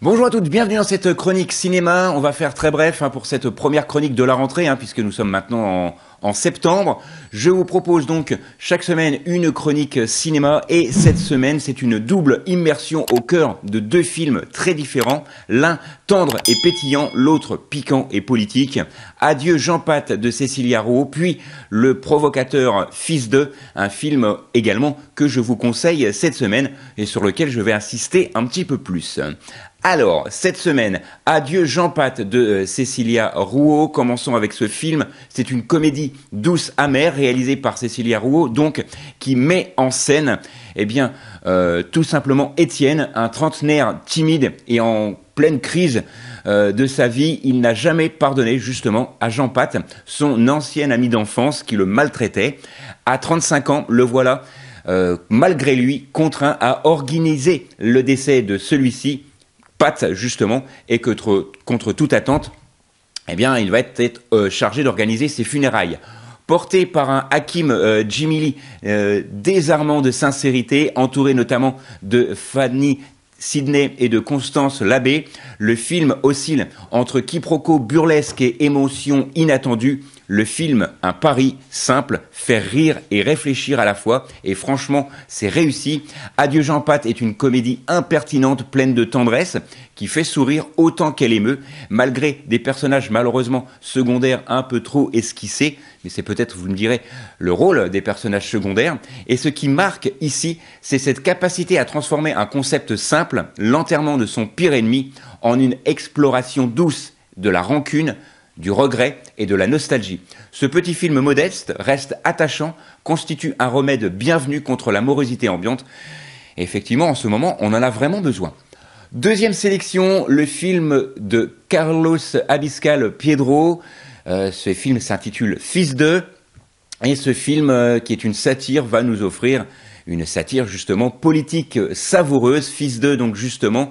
Bonjour à toutes, bienvenue dans cette chronique cinéma. On va faire très bref pour cette première chronique de la rentrée, puisque nous sommes maintenant en septembre. Je vous propose donc chaque semaine une chronique cinéma et cette semaine c'est une double immersion au cœur de deux films très différents. L'un tendre et pétillant, l'autre piquant et politique. Adieu Jean-Pat de Cécilia Roux, puis Le Provocateur Fils de, un film également que je vous conseille cette semaine et sur lequel je vais insister un petit peu plus. Alors, cette semaine, Adieu Jean-Pat de Cécilia Rouault. Commençons avec ce film. C'est une comédie douce amère réalisée par Cécilia Rouault, donc qui met en scène, tout simplement Étienne, un trentenaire timide et en pleine crise de sa vie. Il n'a jamais pardonné justement à Jean-Pat, son ancien ami d'enfance qui le maltraitait. À 35 ans, le voilà, malgré lui, contraint à organiser le décès de celui-ci, Pat justement, et que contre toute attente, il va être chargé d'organiser ses funérailles. Porté par un Hakim Djimili désarmant de sincérité, entouré notamment de Fanny Sidney et de Constance Labbé, le film oscille entre quiproquo burlesque et émotion inattendue. Le film, un pari simple, faire rire et réfléchir à la fois, et franchement, c'est réussi. Adieu Jean-Pat est une comédie impertinente, pleine de tendresse, qui fait sourire autant qu'elle émeut, malgré des personnages malheureusement secondaires un peu trop esquissés, mais c'est peut-être, vous me direz, le rôle des personnages secondaires. Et ce qui marque ici, c'est cette capacité à transformer un concept simple, l'enterrement de son pire ennemi, en une exploration douce de la rancune, du regret et de la nostalgie. Ce petit film modeste reste attachant, constitue un remède bienvenu contre la morosité ambiante. Et effectivement, en ce moment, on en a vraiment besoin. Deuxième sélection, le film de Carlos Abascal Piedro. Ce film s'intitule Fils de. Et ce film, qui est une satire, va nous offrir une satire justement politique savoureuse. Fils de, donc justement.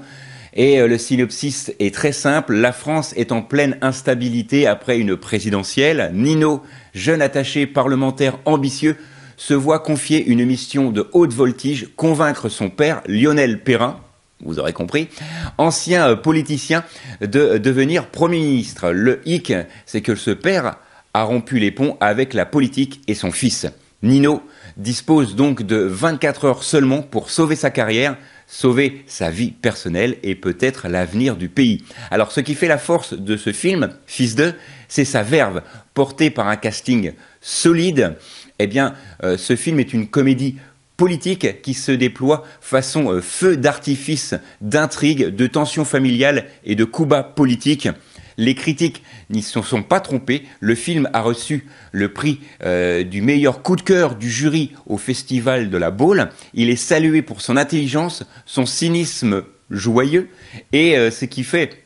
Et le synopsis est très simple. La France est en pleine instabilité après une présidentielle. Nino, jeune attaché parlementaire ambitieux, se voit confier une mission de haute voltige, convaincre son père, Lionel Perrin, vous aurez compris, ancien politicien, de devenir Premier ministre. Le hic, c'est que ce père a rompu les ponts avec la politique et son fils. Nino dispose donc de 24 heures seulement pour sauver sa carrière, sauver sa vie personnelle et peut-être l'avenir du pays. Alors ce qui fait la force de ce film, Fils de, c'est sa verve, portée par un casting solide. Ce film est une comédie politique qui se déploie façon feu d'artifice, d'intrigue, de tensions familiales et de coups bas politiques. Les critiques n'y se sont pas trompés. Le film a reçu le prix du meilleur coup de cœur du jury au Festival de la Baule. Il est salué pour son intelligence, son cynisme joyeux et ce qui fait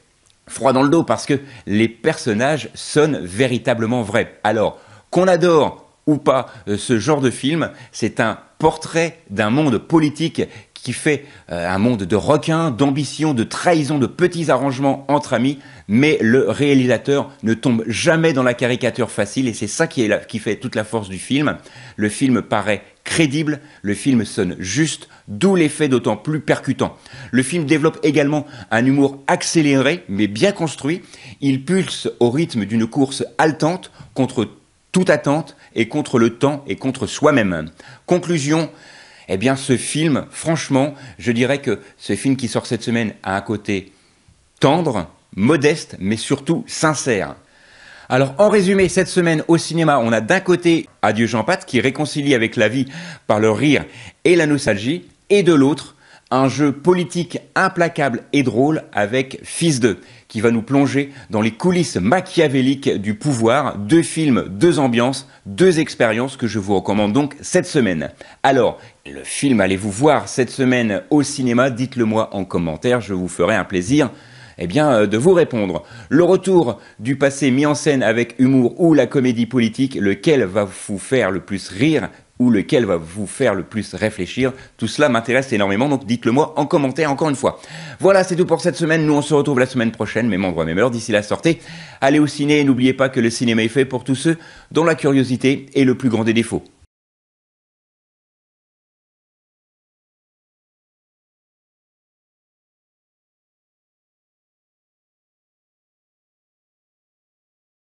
froid dans le dos parce que les personnages sonnent véritablement vrais. Alors, qu'on adore ou pas ce genre de film, c'est un portrait d'un monde politique qui fait un monde de requins, d'ambition, de trahison, de petits arrangements entre amis, mais le réalisateur ne tombe jamais dans la caricature facile et c'est ça qui fait toute la force du film. Le film paraît crédible, le film sonne juste, d'où l'effet d'autant plus percutant. Le film développe également un humour accéléré mais bien construit. Il pulse au rythme d'une course haletante contre toute attente et contre le temps et contre soi-même. Conclusion, ce film, franchement, je dirais que ce film qui sort cette semaine a un côté tendre, modeste, mais surtout sincère. Alors, en résumé, cette semaine au cinéma, on a d'un côté Adieu Jean-Pat qui réconcilie avec la vie par le rire et la nostalgie, et de l'autre, un jeu politique implacable et drôle avec Fils de, qui va nous plonger dans les coulisses machiavéliques du pouvoir. Deux films, deux ambiances, deux expériences que je vous recommande donc cette semaine. Alors, le film allez-vous voir cette semaine au cinéma? Dites-le moi en commentaire, je vous ferai un plaisir de vous répondre. Le retour du passé mis en scène avec humour ou la comédie politique, lequel va vous faire le plus rire ou lequel va vous faire le plus réfléchir? Tout cela m'intéresse énormément, donc dites-le moi en commentaire encore une fois. Voilà, c'est tout pour cette semaine. Nous, on se retrouve la semaine prochaine, même endroit, même heure. D'ici là, sortez, allez au ciné et n'oubliez pas que le cinéma est fait pour tous ceux dont la curiosité est le plus grand des défauts.